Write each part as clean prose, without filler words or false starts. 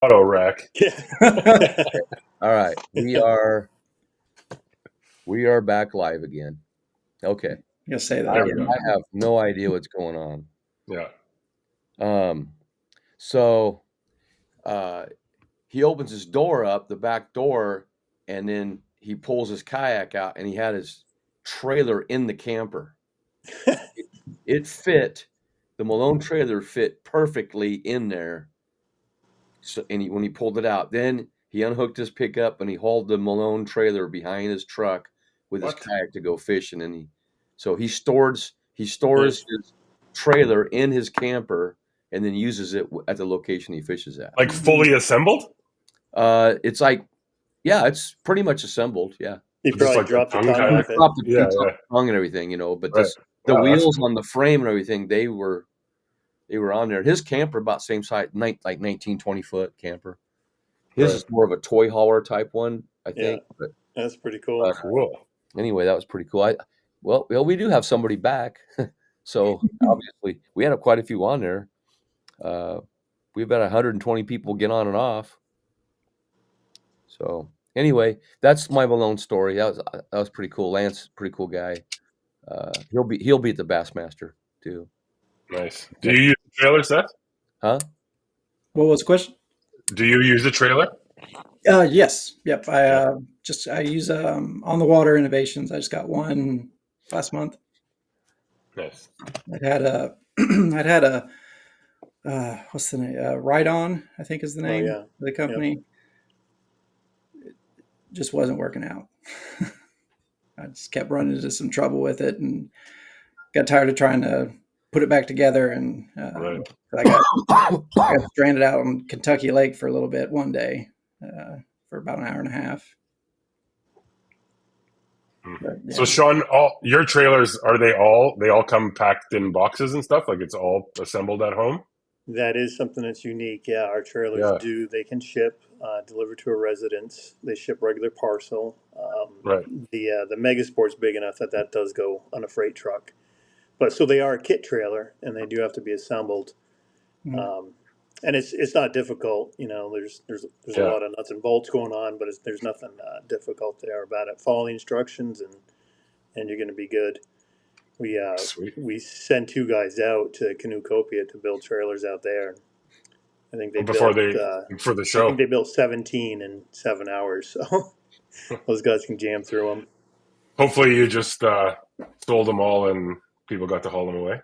Auto rack. All right, we are back live again. Okay, You'll say that There we again. go. I have no idea what's going on. Yeah. So he opens his door up, the back door, and then he pulls his kayak out, and he had his trailer in the camper. It fit. The Malone trailer fit perfectly in there. So, and when he pulled it out, then he unhooked his pickup and he hauled the Malone trailer behind his truck with his What? kayak to go fishing. And he stores his trailer in his camper and then uses it at the location he fishes at. Like fully assembled? It's like, yeah, it's pretty much assembled. Yeah, He Just probably like the dropped the tongue tongue kayak? off it. he Yeah, dropped yeah. the tongue and everything, but Right. the Wow, that's wheels cool. on the frame and everything, they were on there. His camper about same size, like 19, 20 foot camper. His is more of a toy hauler type one, I think. Yeah. But That's pretty cool. Cool. anyway, that was pretty cool. Well, we do have somebody back, so obviously we had quite a few on there. We've had 120 people get on and off. So anyway, that's my Malone story. That was pretty cool. Lance, pretty cool guy. He'll be at the Bassmaster too. Nice. Do you use the trailer, Seth? Huh? What was the question? Do you use a trailer? Yes. Yep. I use on the water innovations. I just got one last month. Nice. I'd had a I'd had a what's the name? Ride On, I think is the name yeah. of the company. It just wasn't working out. I just kept running into some trouble with it and got tired of trying to put it back together. And Right. I got stranded out on Kentucky Lake for a little bit one day for about an hour and a half. But, yeah. So Sean, all your trailers, they all come packed in boxes and stuff? Like it's all assembled at home? That is something that's unique. Yeah, our trailers they can ship, deliver to a residence. They ship regular parcel. Right. The Megasport's big enough that does go on a freight truck. But so they are a kit trailer, and they do have to be assembled. Mhm. And it's not difficult. There's a lot of nuts and bolts going on, but there's nothing difficult there about it. Follow the instructions, and you're going to be good. We sent two guys out to Canoecopia to build trailers out there. I think they for built the show. I think they built 17 in 7 hours, so those guys can jam through them. Hopefully, you just sold them all and people got to haul them away.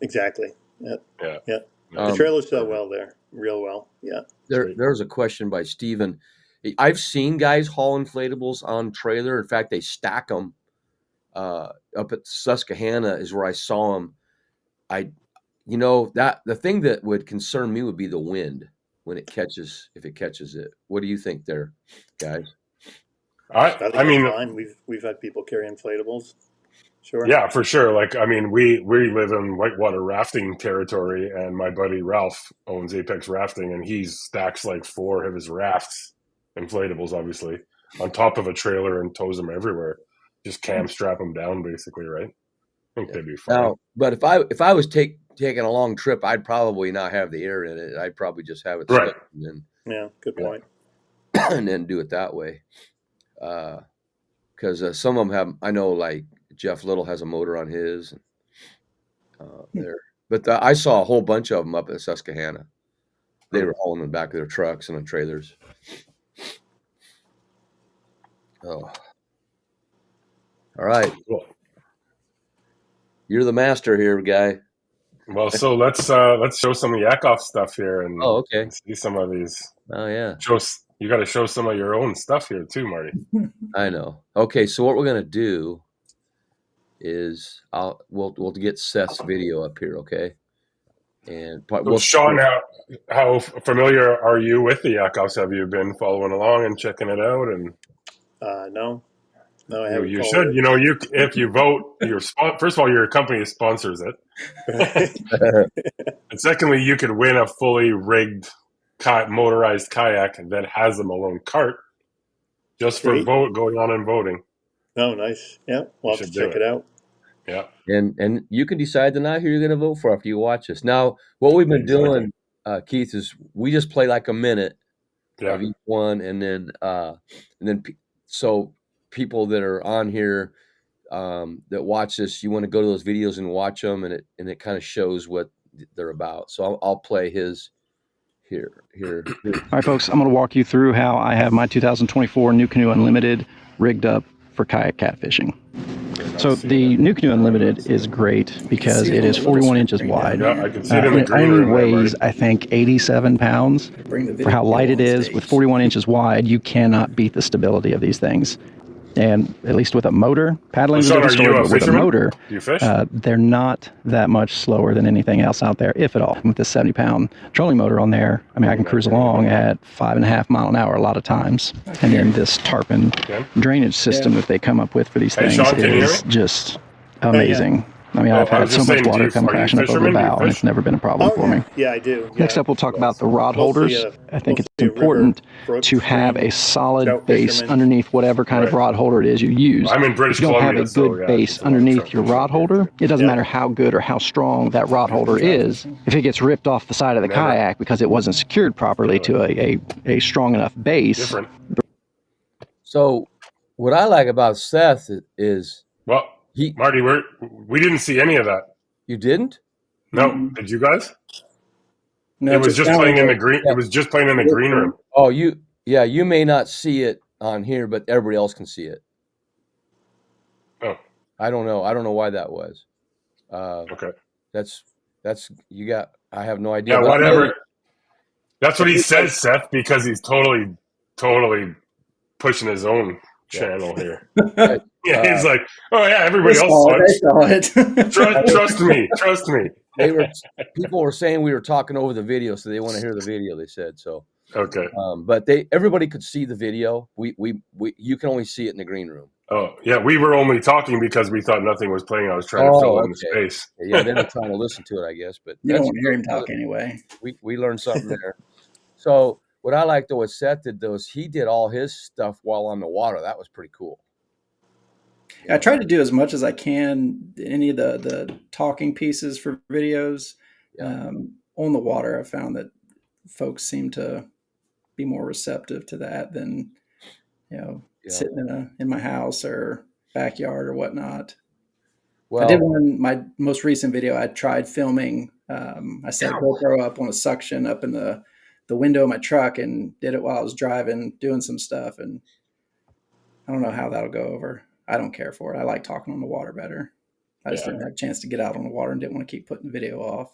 Exactly. Yeah. Yeah. Yeah. The trailers sell well there, real well. Yeah. There's a question by Steven. I've seen guys haul inflatables on trailer. In fact, they stack them up at Susquehanna is where I saw them. That the thing that would concern me would be the wind when it catches, if it catches it. What do you think there, guys? I think that's fine. We've had people carry inflatables. Sure. Yeah, for sure. Like, I mean, we live in whitewater rafting territory, and my buddy Ralph owns Apex Rafting, and he stacks like 4 of his rafts, inflatables, obviously, on top of a trailer and tows them everywhere. Just cam strap them down, basically, right? I think they'd be fine. Now, but if I was taking a long trip, I'd probably not have the air in it. I'd probably just have it right. And yeah, good point. And then do it that way. Because some of them have, I know, like Jeff Little has a motor on his. There, but I saw a whole bunch of them up at Susquehanna. They were hauling in the back of their trucks and on trailers. Oh, all right. Cool. You're the master here, guy. Well, so let's show some of Yakoff stuff here and okay. see some of these. Oh yeah. You got to show some of your own stuff here too, Marty. I know. Okay, so what we're gonna do is we'll get Seth's video up here, okay? And Sean, how familiar are you with the Yakoffs? Have you been following along and checking it out? And no, I haven't. You should. It. If you vote, first of all, your company sponsors it, and secondly, you could win a fully rigged motorized kayak that has a Malone cart just for going on and voting. Oh, nice. Yeah, we'll have to check it out. Yeah, and you can decide tonight who you're going to vote for after you watch this. Now, what we've been doing Keith, is we just play like a minute Yeah. of each one, and then so people that are on here that watch this, you want to go to those videos and watch them, and it kind of shows what they're about. So I'll play his here. All right, folks, I'm going to walk you through how I have my 2024 New Canoe Unlimited rigged up for kayak catfishing. So the New Canoe Unlimited is great because it is 41 inches wide. Yeah, I can see it in the It green only room there, weighs, Marty. I think, 87 pounds. For how light it is, with 41 inches wide, you cannot beat the stability of these things. And at least with a motor, paddling's a Sean, different are you story, a but with a fisherman? motor, Do you fish? they're not that much slower than anything else out there, if at all. With this 70-pound trolling motor on there, I mean, I can cruise along at 5.5 mile an hour a lot of times. And then this tarpon drainage system that they come up with for these things Sean, can you hear is me? just amazing. I mean, I've I had was so just much saying, water come are you crashing up over the fisherman? Do you bow, and fish? it's never been a problem for me. Yeah, I do. Yeah. Next up, we'll talk about the rod holders. I think it's important to have a solid base underneath whatever kind of rod holder it is you use. I'm in British If you don't have Columbia, a so good yeah, base it's a lot of underneath trout your fishing. rod holder, it doesn't matter how good or how strong that rod holder is. If it gets ripped off the side of the kayak because it wasn't secured properly to a strong enough base. Different. So what I like about Seth is Well, Marty, we didn't see any of that. You didn't? No. Did you guys? No, It was just playing in the green. It was just playing in the green room. Oh, you may not see it on here, but everybody else can see it. Oh. I don't know. I don't know why that was. Okay. That's you got. I have no idea. Yeah, but whatever. That's what he says, Seth, because he's totally pushing his own channel here. Yeah, he's like, oh yeah, everybody else saw it. Trust me. People were saying we were talking over the video, so they want to hear the video. They said so. Okay. But everybody could see the video. You can only see it in the green room. Oh yeah, we were only talking because we thought nothing was playing. I was trying to fill in the space. Yeah, they were trying to listen to it, I guess. But you don't want to hear him talk anyway. We learned something there. So what I liked though, what Seth did though, is he did all his stuff while on the water. That was pretty cool. I try to do as much as I can. Any of the talking pieces for videos on the water, I found that folks seem to be more receptive to that than sitting in my house or backyard or whatnot. Well, I did my most recent video. I tried filming. I set a GoPro up on a suction up in the window of my truck and did it while I was driving, doing some stuff. And I don't know how that'll go over. I don't care for it. I like talking on the water better. I just didn't have a chance to get out on the water and didn't want to keep putting the video off.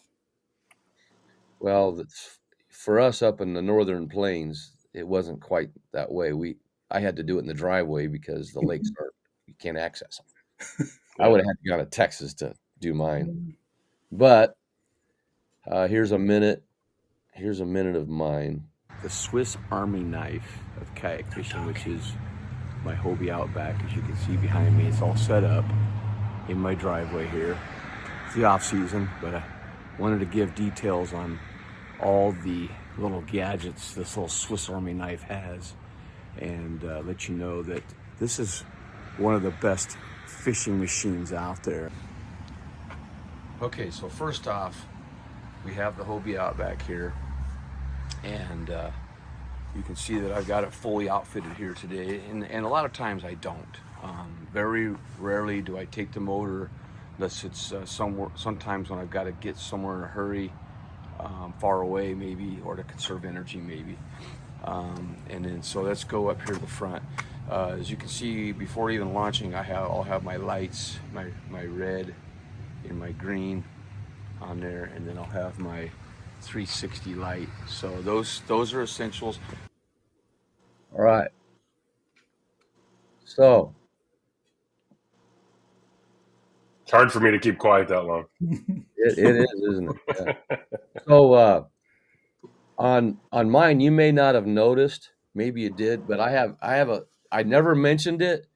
Well, for us up in the northern plains, it wasn't quite that way. I had to do it in the driveway because the lakes you can't access them. I would have had to go to Texas to do mine. But here's a minute of mine. The Swiss Army knife of kayak fishing, which is my Hobie Outback. As you can see behind me, it's all set up in my driveway here. It's the off season, but I wanted to give details on all the little gadgets this little Swiss Army knife has, and let you know that this is one of the best fishing machines out there. Okay, so first off, we have the Hobie Outback here, and you can see that I've got it fully outfitted here today, and a lot of times I don't. Very rarely do I take the motor unless it's somewhere. Sometimes when I've got to get somewhere in a hurry, far away maybe, or to conserve energy maybe. And then so let's go up here to the front. As you can see, before even launching, I'll have my lights, my red and my green on there, and then I'll have my 360 light. So those are essentials. All right. So it's hard for me to keep quiet that long. It is, isn't it? Yeah. So on mine, you may not have noticed. Maybe you did, but I never mentioned it.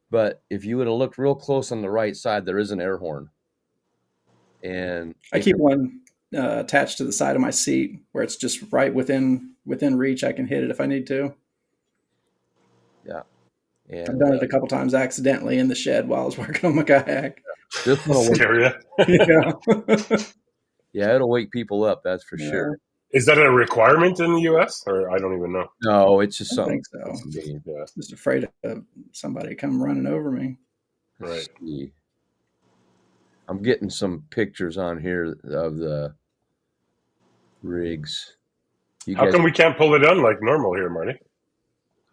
But if you would have looked real close on the right side, there is an air horn. And I keep one attached to the side of my seat where it's just right within reach. I can hit it if I need to. Yeah. And I've done it a couple times accidentally in the shed while I was working on my kayak. This one will scare you. Yeah. Yeah, it'll wake people up, that's for sure. Is that a requirement in the U.S. or I don't even know? No, it's I just don't something. think so. Yeah, Just afraid of somebody come running over me. right. See. I'm getting some pictures on here of the rigs. You How guys, come we can't pull it on like normal here, Marty?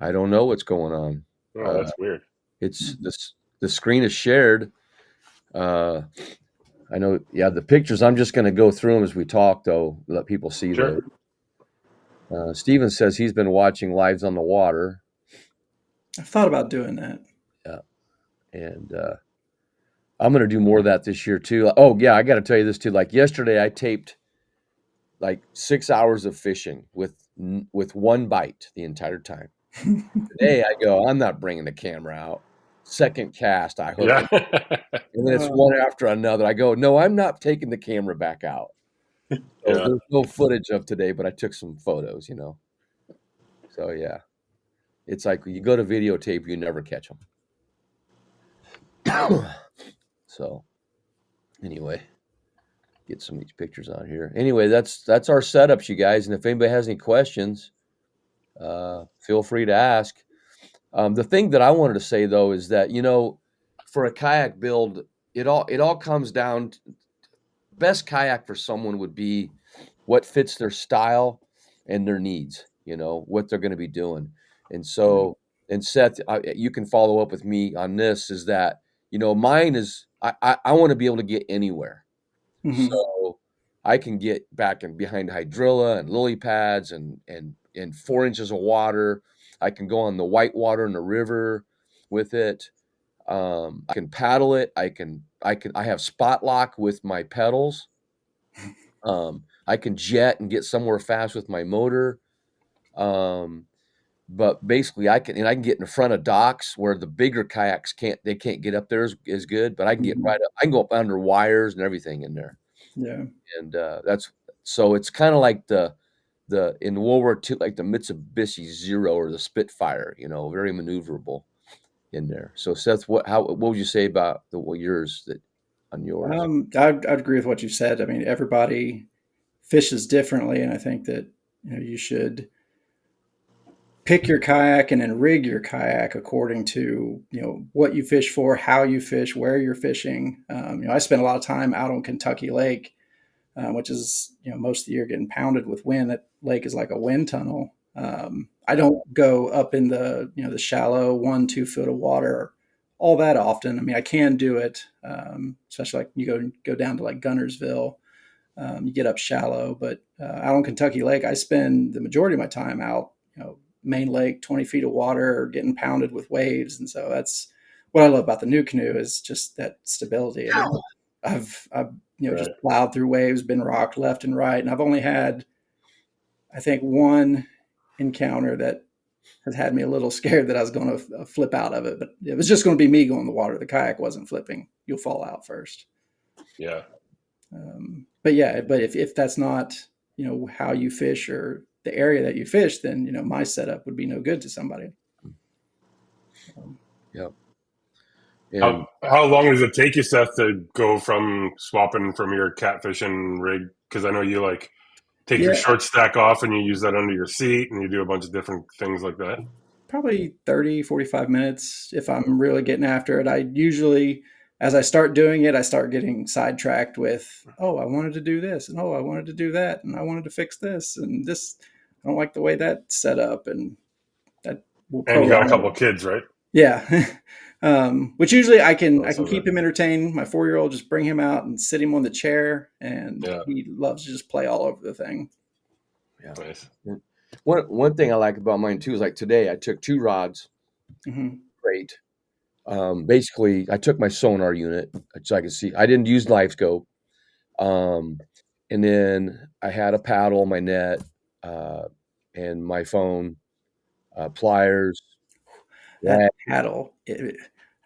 I don't know what's going on. Oh, that's weird. It's this. The screen is shared. I know. Yeah, the pictures. I'm just going to go through them as we talk, though. Let people see Sure. those. Steven says he's been watching Lives on the Water. I've thought about doing that. Yeah, and I'm going to do more of that this year too. Oh yeah, I got to tell you this too. Like yesterday, I taped like 6 hours of fishing with one bite the entire time. Today I go, I'm not bringing the camera out. Second cast, I hook Yeah. it, and then it's one after another. I go, no, I'm not taking the camera back out. So Yeah. there's no footage of today, but I took some photos, So yeah, it's like you go to videotape, you never catch them. So anyway, get some of these pictures on here. Anyway, that's our setups, you guys. And if anybody has any questions, feel free to ask. The thing that I wanted to say though is that for a kayak build, it all comes down to best kayak for someone would be what fits their style and their needs. What they're going to be doing, and so and Seth, you can follow up with me on this. Is that mine is I want to be able to get anywhere, so I can get back and behind hydrilla and lily pads and 4 inches of water. I can go on the white water in the river with it. I can paddle it. I have spot lock with my pedals. I can jet and get somewhere fast with my motor. But basically I can get in front of docks where the bigger kayaks can't get up there as good, but I can get right up. I can go up under wires and everything in there. Yeah. And so it's kind of like the in World War II, like the Mitsubishi Zero or the Spitfire, very maneuverable in there. So Seth, what would you say about yours on yours? I'd agree with what you said. I mean, everybody fishes differently, and I think that you should pick your kayak and then rig your kayak according to what you fish for, how you fish, where you're fishing. I spent a lot of time out on Kentucky Lake, which is most of the year getting pounded with wind. That lake is like a wind tunnel. I don't go up in the shallow 1-2 foot of water all that often. I mean, I can do it, especially like you go down to like Gunnersville. You get up shallow, but out on Kentucky Lake, I spend the majority of my time out, main lake, 20 feet of water, getting pounded with waves. And so that's what I love about the new canoe is just that stability. I mean, I've just plowed through waves, been rocked left and right. And I've only had, I think, one encounter that has had me a little scared that I was going to flip out of it, but it was just going to be me going in the water. The kayak wasn't flipping. You'll fall out first. Yeah. But if that's not, how you fish or the area that you fish, then, my setup would be no good to somebody. Yeah. How long does it take you, Seth, to go from swapping from your catfishing rig? Because I know you like take your short stack off and you use that under your seat and you do a bunch of different things like that. Probably 30, 45 minutes if I'm really getting after it. I usually, as I start doing it, I start getting sidetracked with, oh, I wanted to do this, and oh, I wanted to do that, and I wanted to fix this, and this, I don't like the way that's set up, and that will And you got a couple prolong. of kids, right? Yeah. Which usually I can Also keep him entertained. My 4-year-old, just bring him out and sit him on the chair, and he loves to just play all over the thing. Yeah. Nice. One thing I like about mine too is like today I took 2 rods. Great. Basically, I took my sonar unit so I could see. I didn't use live scope. And then I had a paddle, my net, and my phone, pliers. That paddle.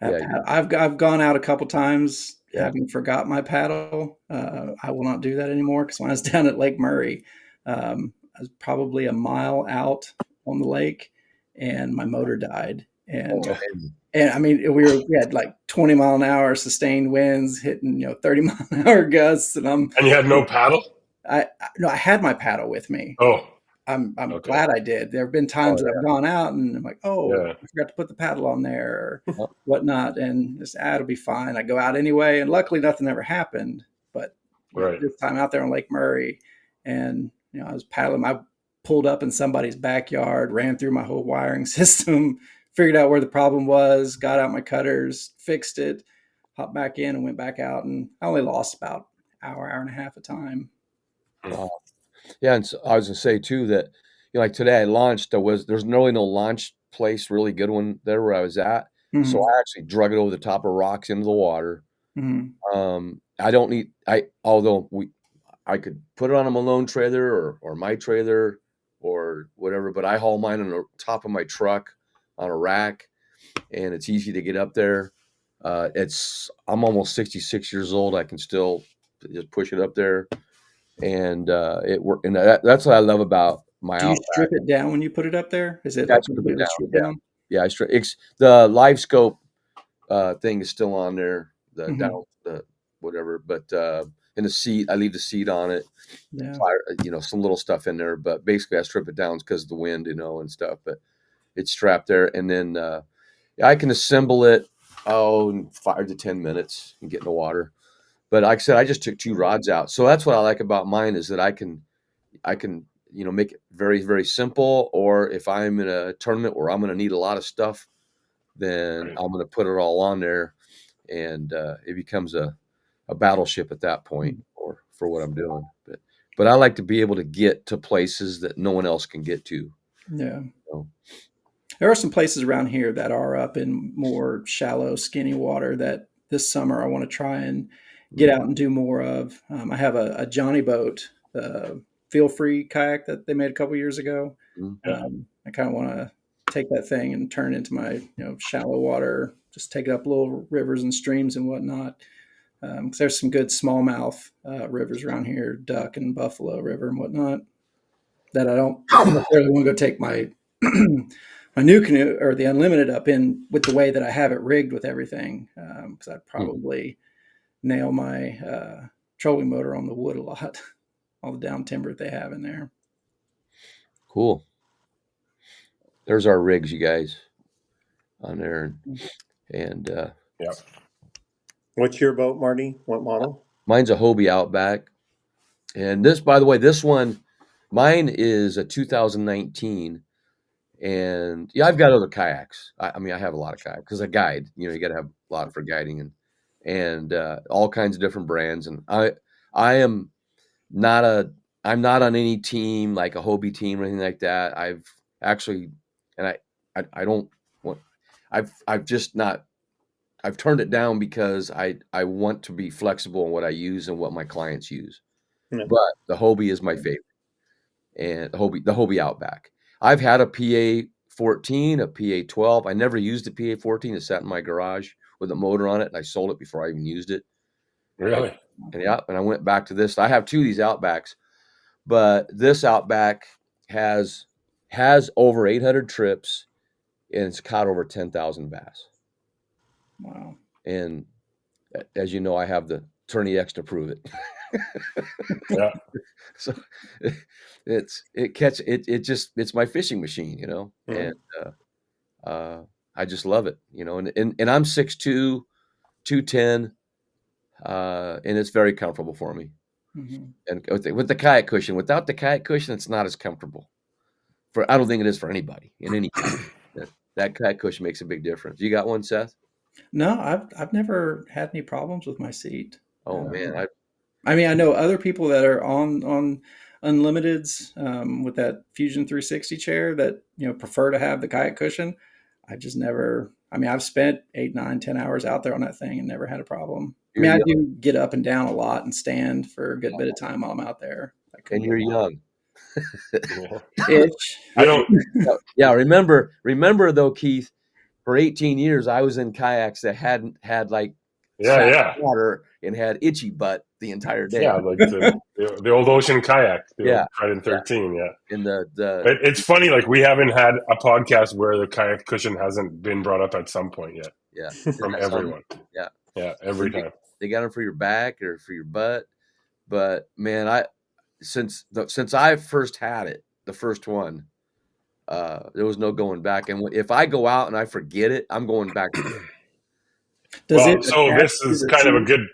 I've gone out a couple times having forgot my paddle. I will not do that anymore because when I was down at Lake Murray, I was probably a mile out on the lake, and my motor died. And I mean, we had like 20-mile-an-hour sustained winds hitting 30-mile-an-hour gusts, and you had no paddle? No, I had my paddle with me. Oh, I'm okay. glad I did. There have been times Oh, that I've gone out and I'm like, oh, Yeah. I forgot to put the paddle on there or yeah. whatnot, and just it'll be fine. I go out anyway, and luckily nothing ever happened. But Right. this time out there on Lake Murray, and I was paddling. I pulled up in somebody's backyard, ran through my whole wiring system, figured out where the problem was, got out my cutters, fixed it, hopped back in, and went back out. And I only lost about hour and a half of time. Wow. Yeah, and so I was gonna say too that like today I launched. There's really no launch place, really good one there where I was at. So Mm-hmm. I actually drug it over the top of rocks into the water. Mm-hmm. I don't need although I could put it on a Malone trailer or my trailer or whatever, but I haul mine on the top of my truck on a rack, and it's easy to get up there. I'm almost 66 years old. I can still just push it up there, and it work. And that's what I love about my Do you Outback. strip it down when you put it up there? Is it Yeah, I like strip it completely down. stripped Yeah, down? yeah. The live scope thing is still on there. The Mm-hmm. down the whatever, but in the seat, I leave the seat on it. Yeah. Some little stuff in there, but basically I strip it down because of the wind, and stuff. But it's strapped there, and then I can assemble it in 5 to 10 minutes and get in the water. But like I said, I just took 2 rods out, so that's what I like about mine is that I can make it very very simple. Or if I'm in a tournament where I'm going to need a lot of stuff, then Right. I'm going to put it all on there, and it becomes a battleship at that point, or for what I'm doing. But I like to be able to get to places that no one else can get to. Yeah. So, There are some places around here that are up in more shallow, skinny water that this summer I want to try and get out and do more of. I have a Johnny boat, feel free kayak that they made a couple years ago. mm, Yeah. I kind of want to take that thing and turn it into my shallow water, just take it up little rivers and streams and whatnot. 'Cause there's some good smallmouth rivers around here, Duck and Buffalo River and whatnot, that I don't necessarily want to go take my my new canoe or the unlimited up in with the way that I have it rigged with everything, because I'd mm. probably nail my trolling motor on the wood a lot, all the down timber that they have in there. Cool. There's our rigs, you guys, on there, and Yeah. What's your boat, Marty? What model? mine's a Hobie Outback. And this, by the way, mine is a 2019. And yeah, I've got other kayaks. I mean, I have a lot of kayaks because I guide. You got to have a lot for guiding and all kinds of different brands. And I am not I'm not on any team like a Hobie team or anything like that. I've actually, and I don't want. I've just not. I've turned it down because I want to be flexible in what I use and what my clients use. Yeah. But the Hobie is my favorite, and the Hobie Outback. I've had a PA 14, a PA 12. I never used the PA 14. It sat in my garage with a motor on it, and I sold it before I even used it. Really? And I went back to this. I have 2 of these Outbacks, but this Outback has over 800 trips, and it's caught over 10,000 bass. Wow. And as you know, I have the Tourney X to prove it. Yeah. So it's my fishing machine, Mhm. and I just love it, and I'm 6'2", 210, and it's very comfortable for me. Mm-hmm. And with the kayak cushion, without the kayak cushion, it's not as comfortable. I don't think it is for anybody in any kayak. That kayak cushion makes a big difference. You got one, Seth? No, I've never had any problems with my seat. Oh man, I mean, I know other people that are on unlimiteds with that Fusion 360 chair that prefer to have the kayak cushion. I just never. I mean, I've spent 8, 9, 10 hours out there on that thing and never had a problem. I you're mean, I young, do get up and down a lot and stand for a good bit of time while I'm out there. I and couldn't you're young. Yeah. itch. I don't. Yeah, remember though, Keith, for 18 years I was in kayaks that hadn't had like Yeah. sat Yeah. in water and had itchy butt the entire day. Yeah. Like the old ocean kayak, the Yeah, old Trident yeah. 13. Yeah. And the It's funny. Like we haven't had a podcast where the kayak cushion hasn't been brought up at some point yet yeah, from some, everyone. yeah. Yeah. Every time. They got them for your back or for your butt. But man, since I first had it, the first one, there was no going back. And if I go out and I forget it, I'm going back to it. Does it so attach this to is the kind of a seat? good.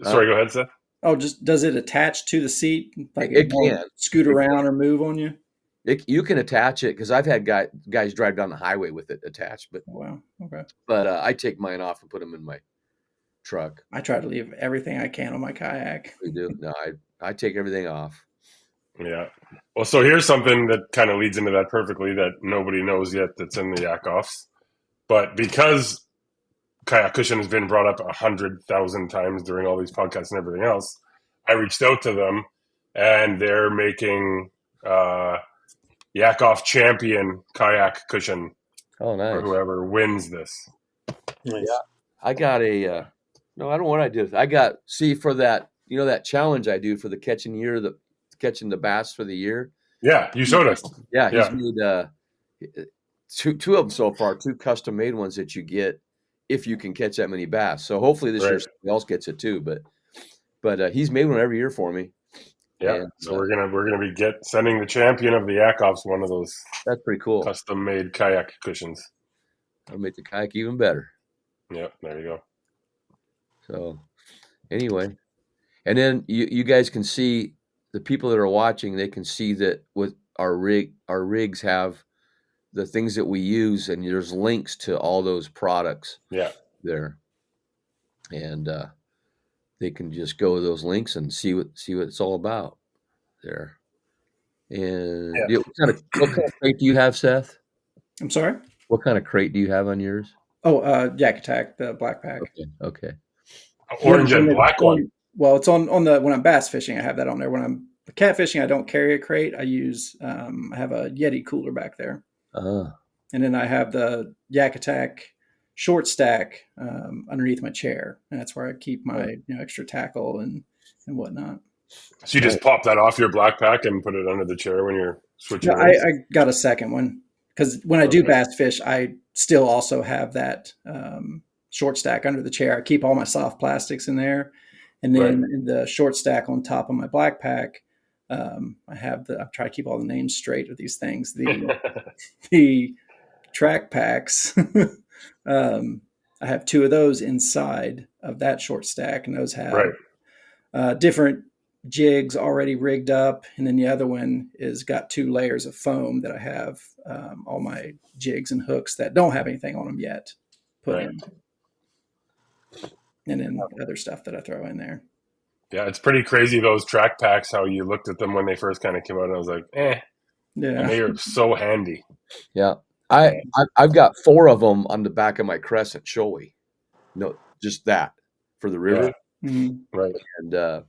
Sorry, go ahead, Seth. Oh, just does it attach to the seat? Like It won't can. scoot around or move on you? You can attach it because I've had guys drive down the highway with it attached, but Wow. Okay. but I take mine off and put them in my truck. I try to leave everything I can on my kayak. We do. No, I take everything off. Yeah. Well, so here's something that kind of leads into that perfectly that nobody knows yet that's in the Yakoffs. But because kayak cushion has been brought up 100,000 times during all these podcasts and everything else, I reached out to them and they're making Yakoff champion kayak cushion Oh, nice. for whoever wins this. Nice. Yeah. I got a no, I don't know what I did. I got for that, that challenge I do for the catching the bass for the year. Yeah, you showed us. Yeah, he's made two of them so far, 2 custom made ones that you get if you can catch that many bass. So hopefully this year somebody else gets it too. But he's made one every year for me. Yeah, and, so we're gonna be sending the champion of the Yakoffs one of those. That's pretty cool. Custom made kayak cushions. That'll make the kayak even better. Yep, there you go. So anyway, and then you guys can see, the people that are watching, they can see that with our rigs have the things that we use, and there's links to all those products. Yeah, there, and they can just go to those links and see what it's all about there. And what kind of crate do you have, Seth? I'm sorry? What kind of crate do you have on yours? Oh, Yakoff, the black pack. Okay. Orange and black one. Well, it's on the when I'm bass fishing, I have that on there. When I'm catfishing, I don't carry a crate. I use I have a Yeti cooler back there. And then I have the Yakoff short stack underneath my chair, and that's where I keep my extra tackle and whatnot. So you just pop that off your black pack and put it under the chair when you're switching. No, I got a second one because when I do bass fish, I still also have that short stack under the chair. I keep all my soft plastics in there, and then in the short stack on top of my black pack, I try to keep all the names straight of these things. The track packs. I have 2 of those inside of that short stack, and those have different jigs already rigged up, and then the other one is got 2 layers of foam that I have all my jigs and hooks that don't have anything on them yet put in, and then other stuff that I throw in there. Yeah, it's pretty crazy, those track packs, how you looked at them when they first kind of came out, and I was like, yeah, and they are so handy. Yeah, I've got 4 of them on the back of my Crescent Shoei. No, just that for the river. Yeah. Mm-hmm. Right. And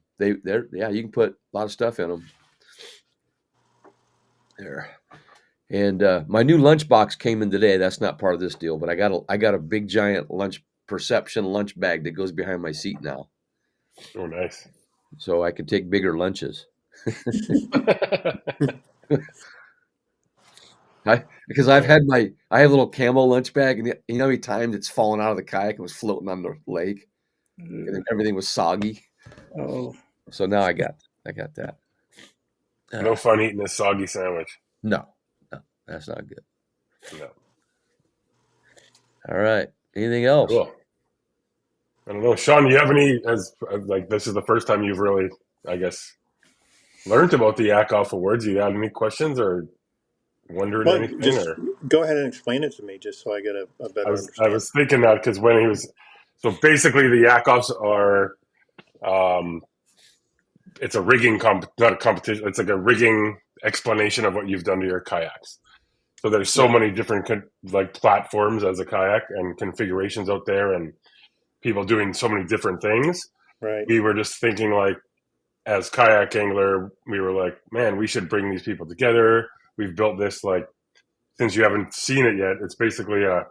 you can put a lot of stuff in them there. And my new lunchbox came in today. That's not part of this deal, but I got a big giant Perception lunch bag that goes behind my seat now. Oh, nice. So I can take bigger lunches. Because I have a little camo lunch bag, and you know how many times it's fallen out of the kayak and was floating on the lake, and then everything was soggy. Oh, so now I got that. No fun eating this soggy sandwich. No, that's not good. No. All right. Anything else? Cool. I don't know, Sean. Do you have any? This is the first time you've really, I guess, learned about the Yakoff Awards. You had any questions or wondering anything? Just go ahead and explain it to me, just so I get a better understanding. I was thinking that because when he was, so basically the Yakoffs are, it's a rigging not a competition. It's like a rigging explanation of what you've done to your kayaks. So there's so many different platforms as a kayak and configurations out there, and people doing so many different things. Right. We were just thinking, as kayak angler, we were like, man, we should bring these people together. We've built this, since you haven't seen it yet, it's basically a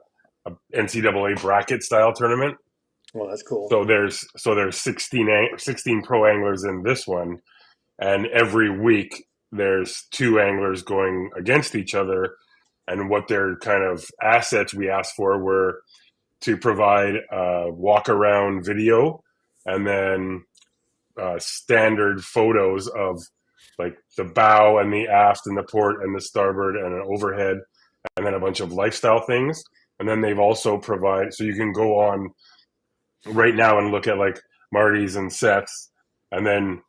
NCAA bracket style tournament. Well, that's cool. So there's 16 pro anglers in this one, and every week there's 2 anglers going against each other. And what their kind of assets we asked for were to provide walk around video, and then standard photos of like the bow and the aft and the port and the starboard and an overhead, and then a bunch of lifestyle things. And then they've also provided, so you can go on right now and look at like Marty's and Seth's, and then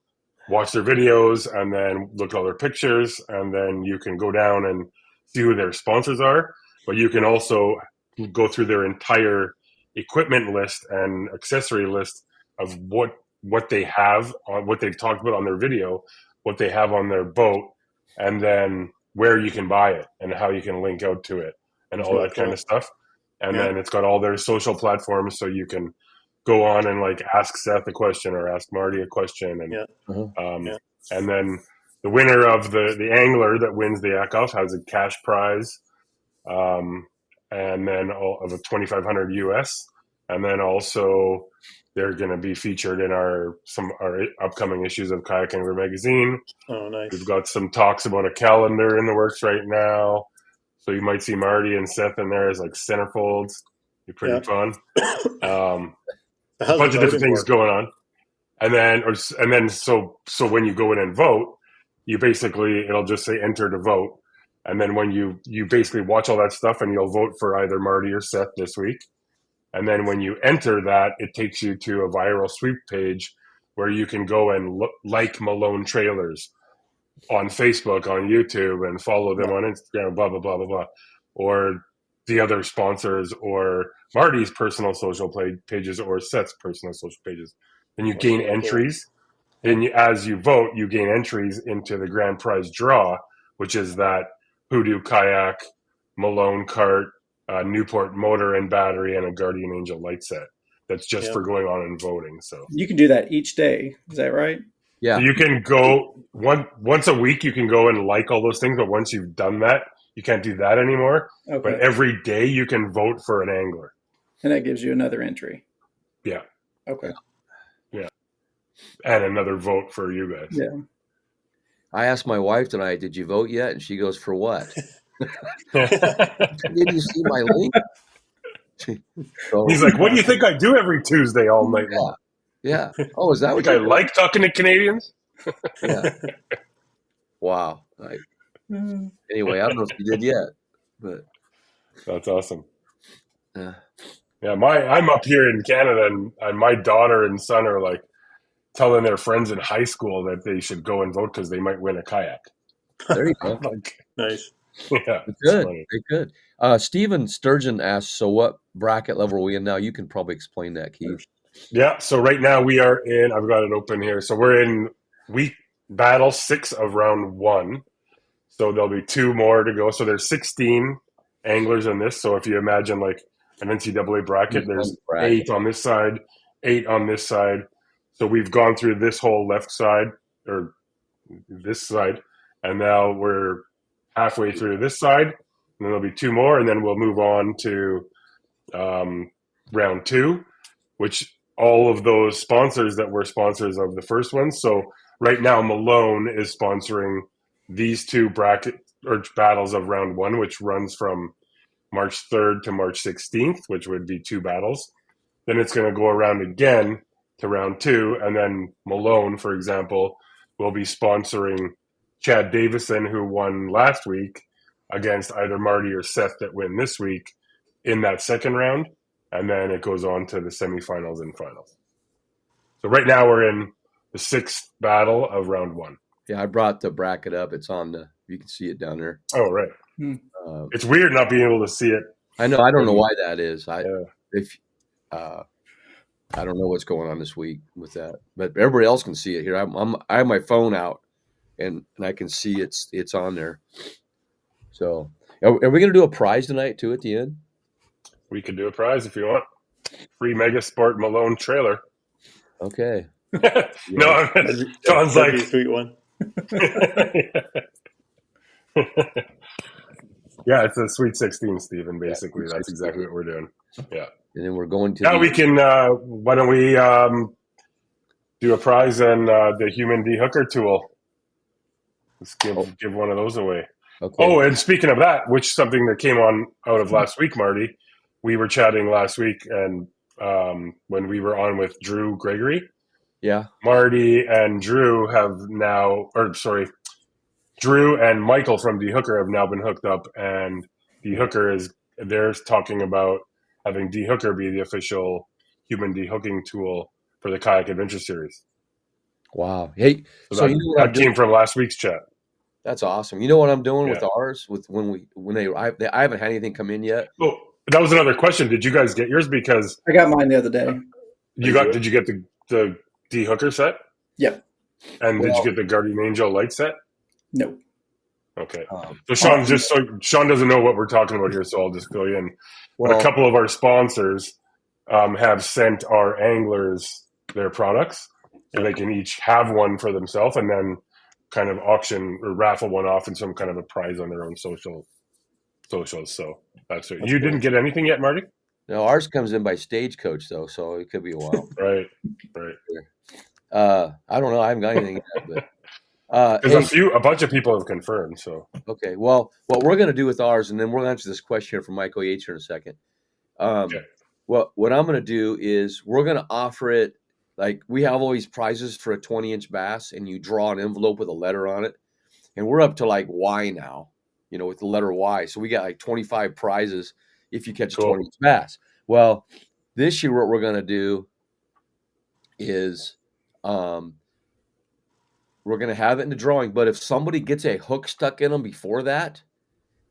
watch their videos, and then look at all their pictures, and then you can go down and see who their sponsors are. But you can also go through their entire equipment list and accessory list of what they have on what they've talked about on their video, what they have on their boat, and then where you can buy it and how you can link out to it and all that kind of stuff. And then it's got all their social platforms, so you can go on and like ask Seth a question or ask Marty a question, and and then the winner of the angler that wins the Yakoff has a cash prize, and then of a 2,500 US, and then also they're going to be featured in our upcoming issues of Kayak Angler magazine. Oh, nice. We've got some talks about a calendar in the works right now, so you might see Marty and Seth in there as like centerfolds. Be pretty fun. A bunch of different things going on, and then so when you go in and vote, you basically it'll just say enter to vote, and then when you basically watch all that stuff and you'll vote for either Marty or Seth this week, and then when you enter that, it takes you to a viral sweep page where you can go and like Malone Trailers on Facebook, on YouTube, and follow them on Instagram, blah blah blah blah blah, or the other sponsors, or Marty's personal social pages, or Seth's personal social pages. Then you gain entries. And as you vote, you gain entries into the grand prize draw, which is that Hoodoo kayak, Malone cart, Newport motor and battery, and a Guardian Angel light set. That's just for going on and voting. So you can do that each day. Is that right? Yeah. So you can go once a week. You can go and like all those things, but once you've done that, you can't do that anymore. Okay. But every day you can vote for an angler. And that gives you another entry. Yeah. Okay. Yeah. And another vote for you guys. Yeah. I asked my wife tonight, did you vote yet? And she goes, for what? Did you see my link? So, he's like, what do you think I do every Tuesday all night long? Yeah. Oh, is that what I like talking to Canadians? Yeah. Wow. Anyway, I don't know if you did yet, but that's awesome. Yeah. I'm up here in Canada, and my daughter and son are like telling their friends in high school that they should go and vote because they might win a kayak. There you go. Nice. Yeah, good. They could. Stephen Sturgeon asks, so what bracket level are we in now? You can probably explain that, Keith. Yeah, so right now we are in, I've got it open here. So we're in week battle 6 of round 1. So there'll be 2 more to go. So there's 16 anglers in this. So if you imagine like an NCAA bracket, there's 8 on this side, 8 on this side. So we've gone through this whole left side, or this side, and now we're halfway through this side. And then there'll be 2 more, and then we'll move on to round 2, which all of those sponsors that were sponsors of the first one. So right now Malone is sponsoring these 2 bracket or battles of round 1, which runs from March 3rd to March 16th, which would be 2 battles. Then it's going to go around again to round 2, and then Malone, for example, will be sponsoring Chad Davison, who won last week, against either Marty or Seth that win this week in that second round, and then it goes on to the semifinals and finals. So right now we're in the 6th battle of round 1. Yeah, I brought the bracket up. It's on the, you can see it down there. Oh, right. It's weird not being able to see it. I know. I don't know why that is. I don't know what's going on this week with that, but everybody else can see it here. I have my phone out, and I can see it's on there. So, are we going to do a prize tonight too at the end? We could do a prize if you want. Free Mega Sport Malone trailer. Okay. No, John's like a sweet one. Yeah, it's a Sweet 16, Stephen. Basically, that's exactly what we're doing. Yeah. And then we're going to. Now we can. Why don't we do a prize and the human dehooker tool? Let's give one of those away. Okay. Oh, and speaking of that, which something that came on out of last week, Marty, we were chatting last week, and when we were on with Drew Gregory. Yeah. Marty and Drew have now, or sorry, Drew and Michael from D-Hooker have now been hooked up, and D-Hooker they're talking about having D-Hooker be the official human de-hooking tool for the Kayak Adventure Series. Wow. Hey, So so you know what I'm that doing? came from last week's chat. That's awesome. You know what I'm doing with Yeah. ours? I haven't had anything come in yet. Oh, that was another question. Did you guys get yours? Because I got mine the other day. did you get the D-Hooker set? Yep. And did you Well, get the Guardian Angel light set? No. Okay. um, So Sean doesn't know what we're talking about here, so I'll just fill you in. But a well, couple of our sponsors have sent our anglers their products, so they can each have one for themselves, and then kind of auction or raffle one off in some kind of a prize on their own socials. So that's it. That's You cool. didn't get anything yet, Marty? No, ours comes in by Stagecoach though, so it could be a while. Right. I don't know. I haven't got anything yet, but There's hey, a bunch of people have confirmed. So okay. Well, what we're going to do with ours, and then we'll answer this question here from Michael Yates here in a second. okay. What I'm going to do is we're going to offer it like we have all these prizes for a 20-inch bass, and you draw an envelope with a letter on it, and we're up to like Y now, with the letter Y. So we got like 25 prizes if you catch a Cool. 20-inch bass. Well, this year what we're going to do is we're going to have it in the drawing, but if somebody gets a hook stuck in them before that,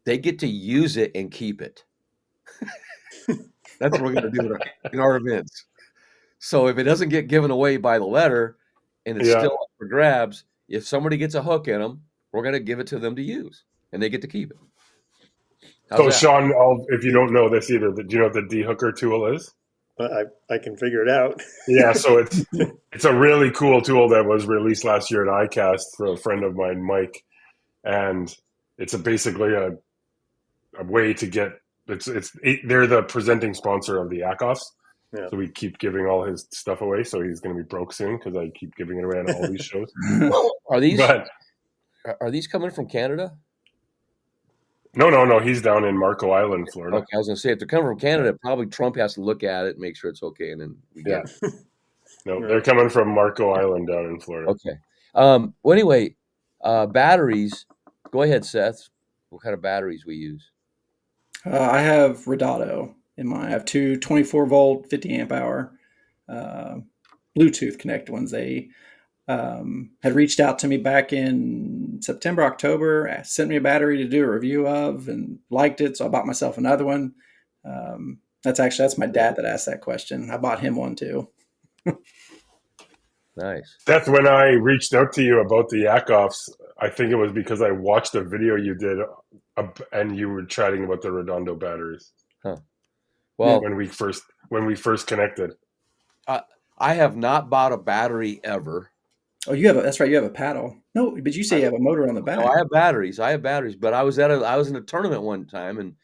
they get to use it and keep it. That's what we're going to do in our events. So if it doesn't get given away by the letter and it's still up for grabs, if somebody gets a hook in them, we're going to give it to them to use, and they get to keep it. How's So that? Sean, if you don't know this either, do you know what the D-Hooker tool is? I can figure it out. Yeah, so it's a really cool tool that was released last year at ICAST for a friend of mine, Mike, and it's basically a way to get they're the presenting sponsor of the Yakoffs. Yeah. So we keep giving all his stuff away. So he's going to be broke soon because I keep giving it away on all these shows. Are these But are these coming from Canada? no, he's down in Marco Island, Florida. Okay, I was going to say if they're coming from Canada, probably Trump has to look at it, make sure it's okay, and then we get it. No, they're coming from Marco Island down in Florida. Okay. Well, anyway, batteries. Go ahead, Seth. What kind of batteries we use? I have Redato in mine. I have two 24-volt, 50 amp hour Bluetooth connected ones. They had reached out to me back in September, October, sent me a battery to do a review of and liked it. So I bought myself another one. That's my dad that asked that question. I bought him one too. Nice. Seth, when I reached out to you about the Yakoffs, I think it was because I watched a video you did and you were chatting about the Redondo batteries. Huh. Well, when we first connected. I have not bought a battery ever. Oh, that's right. You have a paddle. No, but you say you have a motor on the back. No, I have batteries, but I was in a tournament one time, and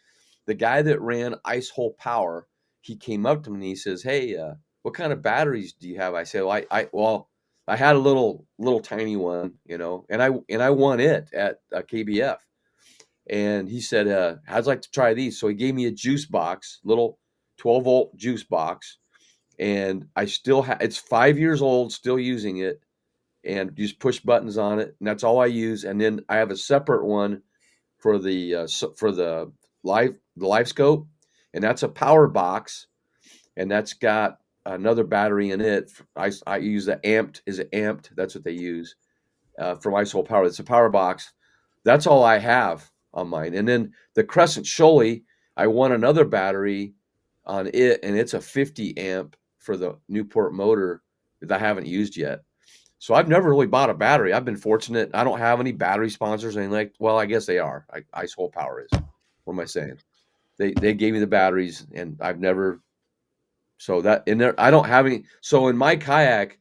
the guy that ran Ice Hole Power, he came up to me and he says, "Hey, what kind of batteries do you have?" I said, "Well, I had a little tiny one, and I won it at KBF." And he said, "I'd like to try these." So he gave me a juice box, little 12-volt juice box, and I still it's 5 years old, still using it, and just push buttons on it, and that's all I use. And then I have a separate one for the live scope, and that's a power box, and that's got another battery in it. I use the amped. Is it amped? That's what they use from Ice Hole Power. It's a power box. That's all I have on mine. And then the Crescent Shoaly, I won another battery on it, and it's a 50 amp for the Newport motor that I haven't used yet. So I've never really bought a battery. I've been fortunate. I don't have any battery sponsors. And well, I guess they are. Ice Hole Power is. What am I saying? They gave me the batteries, and I've never. So that in there, I don't have any. So in my kayak,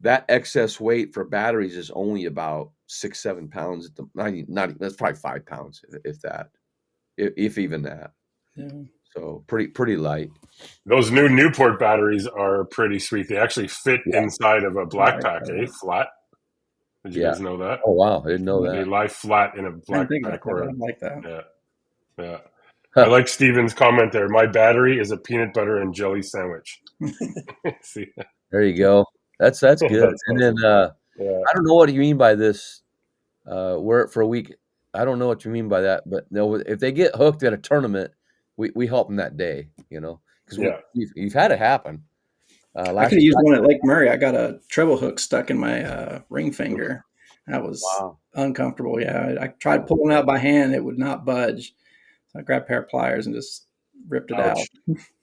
that excess weight for batteries is only about 6-7 pounds. Not that's probably 5 pounds, if that, if even that. Yeah. So pretty light. Those new Newport batteries are pretty sweet. They actually fit inside of a black pack, flat. Did you guys know that? Oh wow, I didn't know that. They lie flat in a black pack. I like that. Yeah. I like Steven's comment there. My battery is a peanut butter and jelly sandwich. See, there you go. That's good. That's and awesome. then I don't know what you mean by this wear it for a week. I don't know what you mean by that, but no, if they get hooked at a tournament, we help them that day, because Yeah. you've had it happen. I Last could have used one at Lake Murray. I got a treble hook stuck in my ring finger. That was Wow. uncomfortable. Yeah, I tried pulling it out by hand; it would not budge. So I grabbed a pair of pliers and just ripped it out.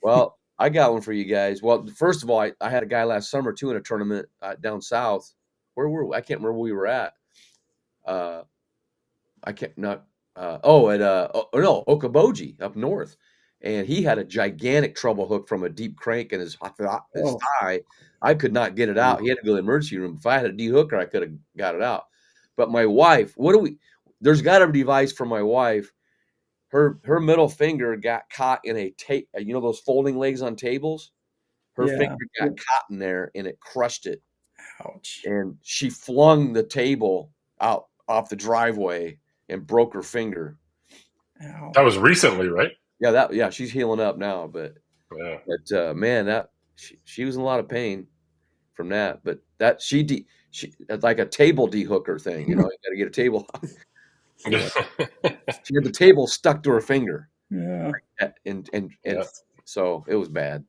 Well, I got one for you guys. Well, first of all, I had a guy last summer too in a tournament down south. Where were we? I can't remember where we were at. I can't not. At no, Okoboji up north, and he had a gigantic treble hook from a deep crank in his thigh. I could not get it out. He had to go to the emergency room. If I had a dehooker, I could have got it out. But my wife, there's got a device for my wife. Her middle finger got caught in a tape. Those folding legs on tables. Her finger got caught in there, and it crushed it. Ouch! And she flung the table out off the driveway and broke her finger. Ow. That was recently, right? Yeah, she's healing up now, but man, that she was in a lot of pain from that. But that she that's like a table dehooker thing, you got to get a table. She had the table stuck to her finger. Yeah. And so it was bad.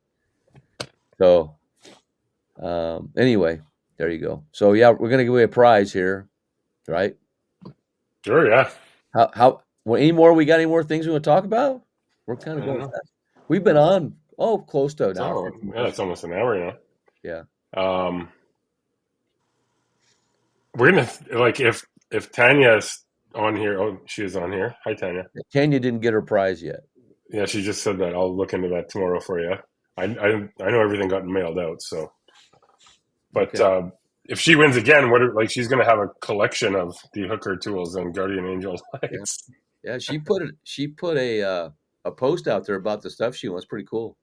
So anyway, there you go. So yeah, we're gonna give away a prize here, right? Sure, yeah. How any more? We got any more things we want to talk about? We're kind of going fast. We've been on close to an hour. Yeah, it's almost an hour now. Yeah. We're gonna if Tanya's on here. Oh, she is on here. Hi, Tanya. Tanya didn't get her prize yet. Yeah, she just said that. I'll look into that tomorrow for you. I know everything got mailed out, so. But if she wins again, she's gonna have a collection of the hooker tools and Guardian Angel lights. Yeah, she put a post out there about the stuff she wants. Pretty cool.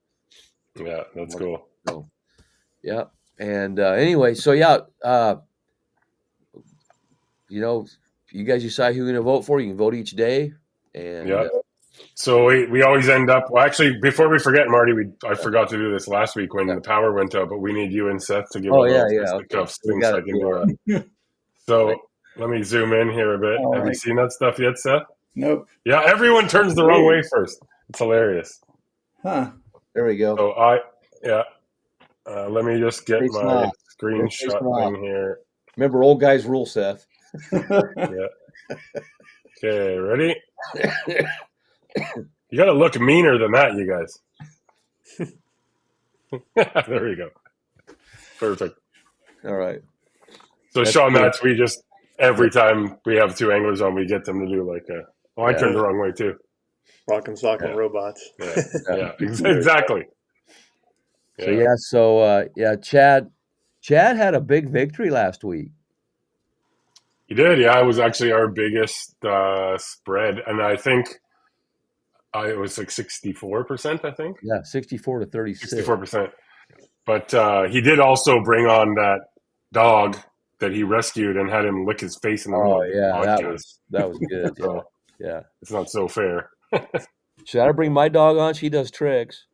Yeah, that's cool. So, yeah, and anyway, so yeah, you guys decide who you're gonna vote for. You can vote each day, and so we always end up. Well, actually, before we forget, Marty, I forgot to do this last week when the power went out, but we need you and Seth to give cuffs things so I can do it. So let me zoom in here a bit. Have you seen that stuff yet, Seth? Nope. Yeah, everyone turns the wrong way first. It's hilarious. Huh. There we go. So let me just get my screenshot thing here. Remember, old guys rule, Seth. Yeah. Okay, ready? You got to look meaner than that, you guys. There we go. Perfect. All right. So Sean, we just every time we have two anglers on, we get them to do I turned the wrong way too. Rock and sock and robots. Yeah, exactly. So Chad had a big victory last week. He did, yeah. It was actually our biggest spread, and I think it was like 64%. I think. Yeah, 64 to 36. 64%. But he did also bring on that dog that he rescued and had him lick his face in the middle of the podcast. That was good. So, yeah, it's not so fair. Should I bring my dog on? She does tricks.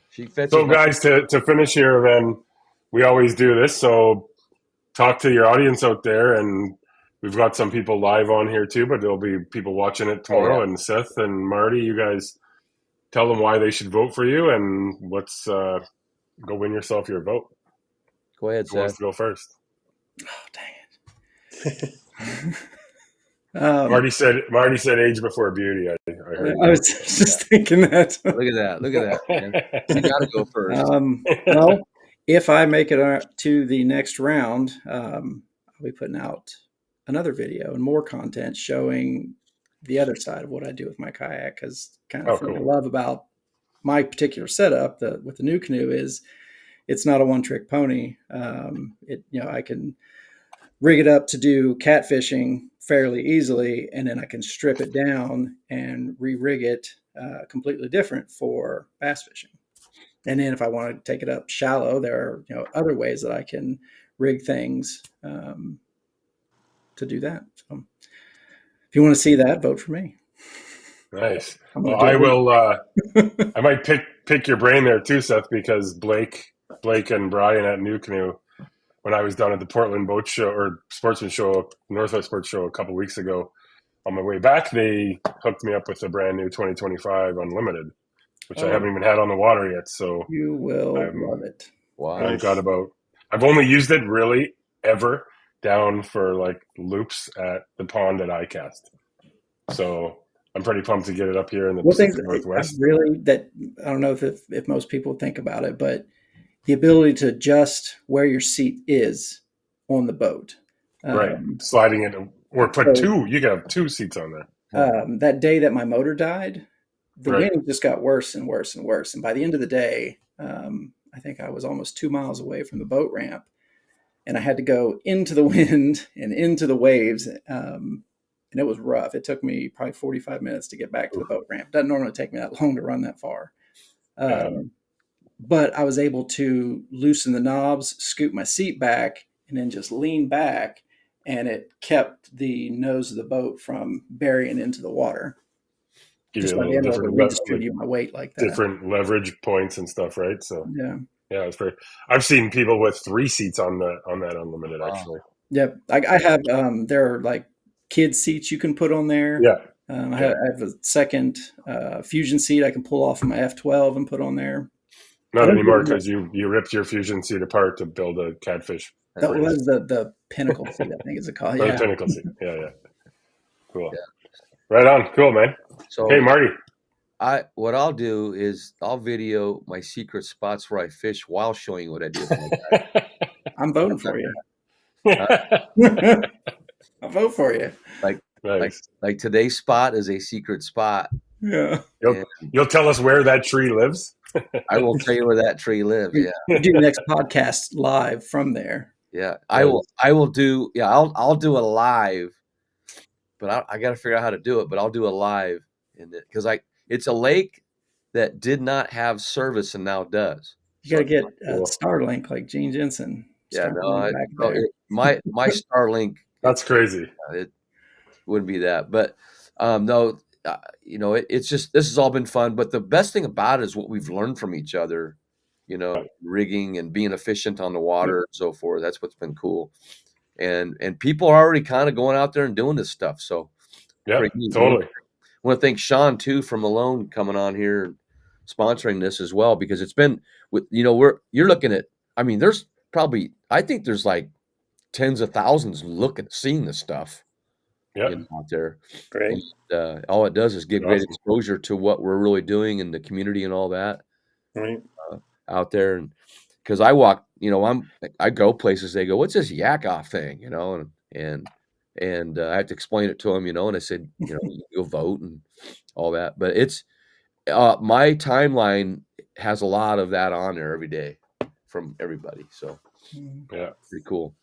She fetches. So, guys, to finish here, then we always do this. So, talk to your audience out there, and we've got some people live on here too, but there'll be people watching it tomorrow. And Seth and Marty, you guys tell them why they should vote for you, and let's go win yourself your vote. Go ahead, Who wants to go first? Oh, dang it. Marty said age before beauty. I heard. I was just thinking that. Look at that, man. You got to go first. Well, if I make it to the next round, I'll be putting out another video and more content showing the other side of what I do with my kayak. Because kind of what I love about my particular setup with the new canoe is it's not a one-trick pony. I can rig it up to do catfishing fairly easily, and then I can strip it down and re-rig it completely different for bass fishing. And then if I want to take it up shallow, there are other ways that I can rig things to do that. So if you want to see that, vote for me. Nice. Well, I will. I might pick your brain there too, Seth, because Blake and Brian at New Canoe when I was down at the Portland Boat Show or Sportsman Show, Northwest Sports Show a couple weeks ago. On my way back, they hooked me up with a brand new 2025 Unlimited, which I haven't even had on the water yet. So you will love it. Wow. I've only used it really ever down for like loops at the pond at ICAST. So I'm pretty pumped to get it up here in the Pacific Northwest. I don't know if most people think about it, but the ability to adjust where your seat is on the boat. Right. Sliding it or put two, you can have two seats on there. That day that my motor died, the wind just got worse and worse and worse. And by the end of the day, I think I was almost 2 miles away from the boat ramp, and I had to go into the wind and into the waves. And it was rough. It took me probably 45 minutes to get back to the boat ramp. Doesn't normally take me that long to run that far. But I was able to loosen the knobs, scoop my seat back, and then just lean back, and it kept the nose of the boat from burying into the water. Just by being able to redistribute my weight like that. Different leverage points and stuff, right? So yeah, it's very. I've seen people with 3 seats on that Unlimited actually. Yep, I have. There are like kids seats you can put on there. Yeah. I have a second Fusion seat I can pull off of my F12 and put on there. Not anymore because you ripped your Fusion seat apart to build a catfish. That was the Pinnacle seat, I think is it called. Yeah. The Pinnacle seat. Yeah. Cool. Yeah. Right on. Cool, man. So, hey, Marty. What I'll do is I'll video my secret spots where I fish while showing what I do. I'm voting for you. I'll vote for you. Like today's spot is a secret spot. Yeah. You'll tell us where that tree lives. I will tell you where that tree lives. Yeah. We'll do the next podcast live from there. Yeah. I will do. Yeah. I'll do a live, but I got to figure out how to do it. But I'll do a live because it's a lake that did not have service and now does. You got to get Starlink like Gene Jensen. Yeah. My Starlink. That's crazy. It wouldn't be that, but no. It's just, this has all been fun, but the best thing about it is what we've learned from each other, rigging and being efficient on the water and so forth. That's what's been cool. And people are already kind of going out there and doing this stuff. So yeah, totally. I want to thank Sean too, from Malone, coming on here and sponsoring this as well, because it's been you're looking at, there's probably, I think there's like tens of thousands seeing this stuff. Out there. Great. And, all it does is give great exposure to what we're really doing in the community and all that out there. And because I walk, I go places, they go, "What's this Yakoff thing?" And I have to explain it to them, and I said, you'll vote and all that. But it's my timeline has a lot of that on there every day from everybody. So pretty cool.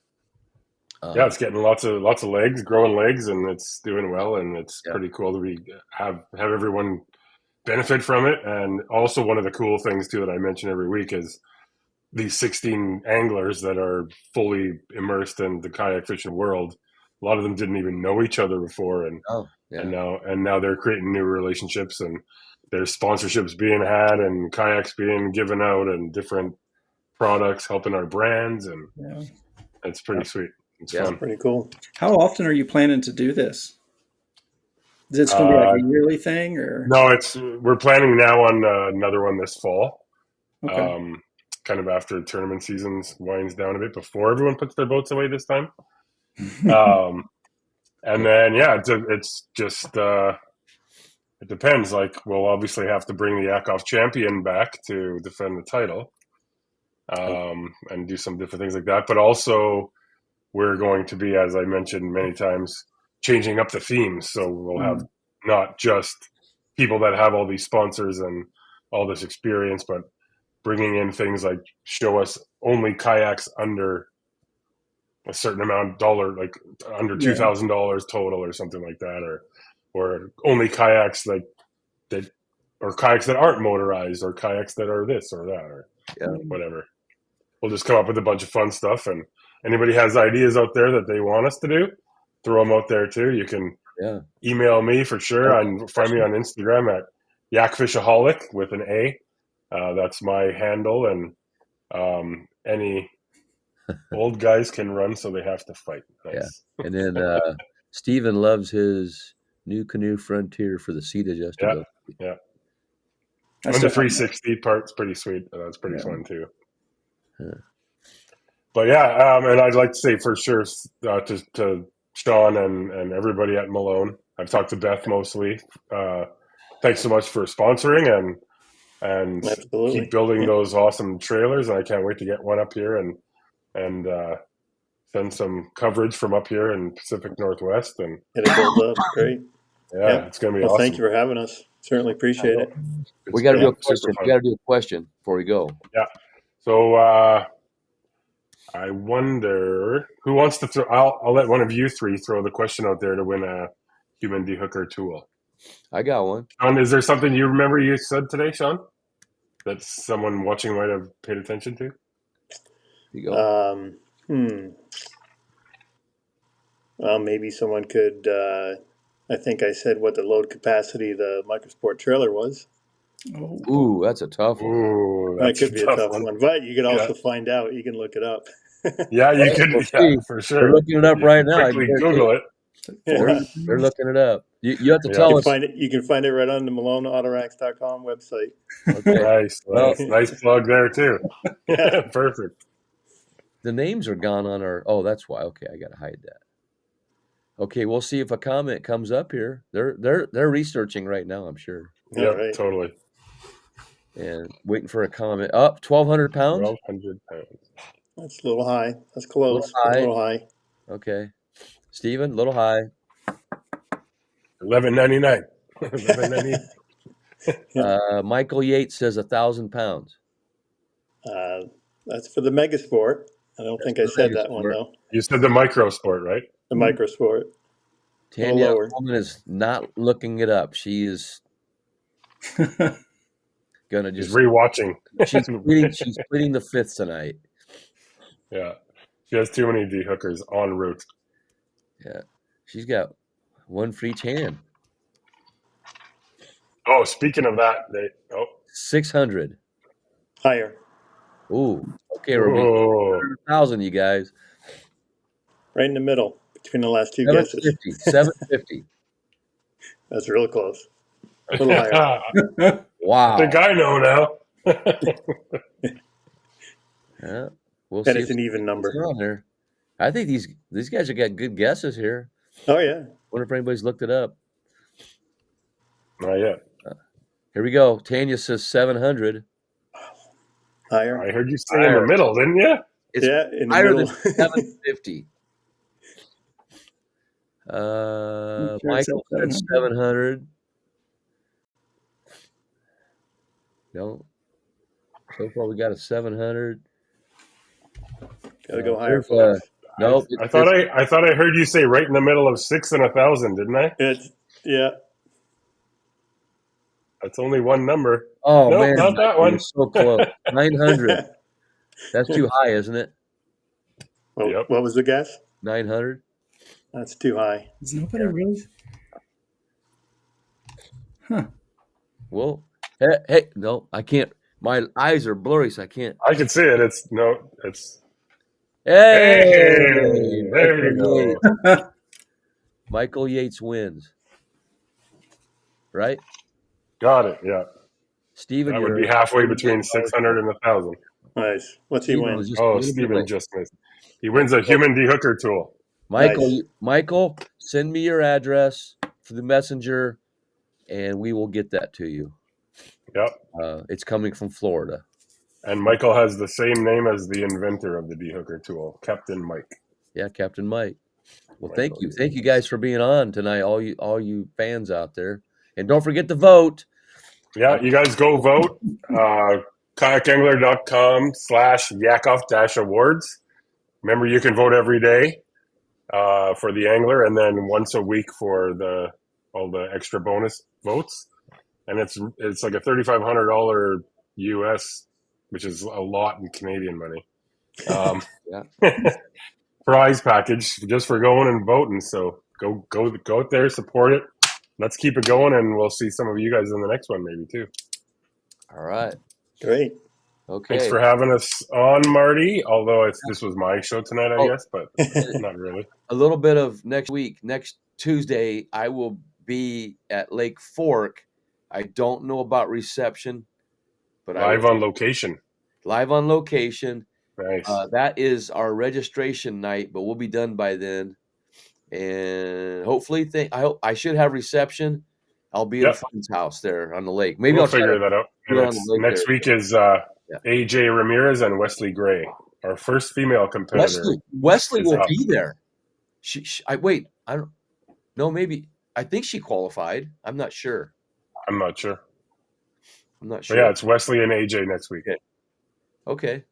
It's getting lots of legs, growing legs, and it's doing well, and it's pretty cool to have everyone benefit from it. And also, one of the cool things too that I mention every week is these 16 anglers that are fully immersed in the kayak fishing world. A lot of them didn't even know each other before, and now they're creating new relationships, and there's sponsorships being had, and kayaks being given out, and different products helping our brands, and it's pretty sweet. It's fun. Pretty cool. How often are you planning to do this? Is it going to be like a yearly thing, or? No, we're planning now on another one this fall. Okay. Kind of after tournament season winds down a bit, before everyone puts their boats away this time. And then it's just it depends. Like, we'll obviously have to bring the Yakoff champion back to defend the title, and do some different things like that. But also, we're going to be, as I mentioned many times, changing up the themes. So we'll have not just people that have all these sponsors and all this experience, but bringing in things like show us only kayaks under a certain amount dollar, like under $2,000 total or something like that, or only kayaks that or kayaks that aren't motorized, or kayaks that are this or that, or whatever. We'll just come up with a bunch of fun stuff, and anybody has ideas out there that they want us to do, throw them out there too. You can email me for sure, and find me on Instagram at Yakfishaholic with an A. That's my handle, and any Old guys can run, so they have to fight. Nice. Yeah. And then Steven loves his new canoe Frontier for the seat adjustability. Yeah. I And still the have mine. 360 part's pretty sweet. That's pretty Yeah. fun too. Huh. But yeah, and I'd like to say for sure to Sean and everybody at Malone. I've talked to Beth mostly. Thanks so much for sponsoring and Absolutely. keep building Yeah. those awesome trailers. And I can't wait to get one up here and send some coverage from up here in Pacific Northwest. And Get it built up. Great. yeah, it's going to be Well, awesome. thank you for having us. Certainly appreciate it. We got to do a super question. fun. We got to do a question before we go. Yeah. So I wonder who wants to throw. I'll let one of you three throw the question out there to win a human dehooker tool. I got one. Sean, is there something you remember you said today, Sean, that someone watching might have paid attention to? Here you go. Well, maybe someone could. I think I said what the load capacity of the microsport trailer was. Oh, Ooh, that's a tough one. Ooh, That that's could be a tough one, but you could Yeah. also find out. You can look it up. Yeah, you could. We'll Yeah, see. for They're sure. looking it up You right can now. I quickly guarantee Google it. Yeah. They're looking it up. You have to Yeah. tell You us. can find it. You can find it right on the MaloneAutoracks.com website. Okay. Well, Nice plug there too. Yeah. Perfect. the names are gone on our. Oh, that's why. Okay, I got to hide that. Okay, we'll see if a comment comes up here. They're researching right now, I'm sure, All Yep, right. totally. and waiting for a comment. Up 1,200 pounds. 1,200 pounds. That's a little high. That's close. Little high. A little high. Okay, Steven, a little high. 11.99. 11.99. Michael Yates says 1,000 pounds. That's for the Megasport. I don't think I said that one Megasport. though. You said the micro sport, right? The Microsport. Tanya lower. Woman is not looking it up. She is gonna Just just. rewatching. She's pleading the fifth tonight. Yeah, she has too many dehookers en route. Yeah, she's got one for each hand. Oh, speaking of that, 600. Higher. Ooh, okay, we're 1,000, you guys. Right in the middle between the last two guesses. 750. That's real close. A little higher. Wow. I think I know now. Yeah, we'll And see. it's an even number. On there. I think these guys have got good guesses here. Oh yeah. Wonder if anybody's looked it up. Not yet. Here we go. Tanya says 700. Higher. I heard you say in the middle, didn't you? It's in the higher middle. than 750. Michael said 700. No. So far we got a 700. Gotta go higher, folks. Nope. I thought I heard you say right in the middle of 6 and 1,000, didn't I? Yeah. That's only one number. Oh nope, man, not that one. So close. 900. That's too high, isn't it? Well, Yep. What was the guess? 900. That's too high. Is nobody really? Huh. Well, hey, no, I can't. My eyes are blurry, so I can't. I can see it. It's. Hey, there you go. Michael Yates wins. Right? Got it. Yeah. Steven, that would be halfway between 600 and 1,000. Nice. What's he win? Steven just missed. He wins a human dehooker tool. Michael, send me your address for the messenger, and we will get that to you. Yep. It's coming from Florida. And Michael has the same name as the inventor of the dehooker tool, Captain Mike. Yeah, Captain Mike. Well, thank you guys for being on tonight, all you fans out there, and don't forget to vote. Yeah, you guys go vote. kayakangler.com/Yakoff-awards. Remember, you can vote every day for the angler, and then once a week for all the extra bonus votes. And it's like a $3,500 US, which is a lot in Canadian money. Prize package just for going and voting. So go out there, support it. Let's keep it going, and we'll see some of you guys in the next one maybe too. All right. Great. Okay. Thanks for having us on, Marty. Although this was my show tonight, I Oh, guess, but not really. a little bit of next week. Next Tuesday, I will be at Lake Fork. I don't know about reception, but Live on location. live on location. Nice. That is our registration night, but we'll be done by then. And hopefully, I should have reception. I'll be at a friend's house there on the lake. Maybe We'll I'll try figure to that out. do And it on the lake next there. week is AJ Ramirez and Wesley Gray, our first female competitor. Wesley will up. be there. I don't know. Maybe I think she qualified. I'm not sure. I'm not sure. I'm not But sure. yeah, it's Wesley and AJ next week. Okay.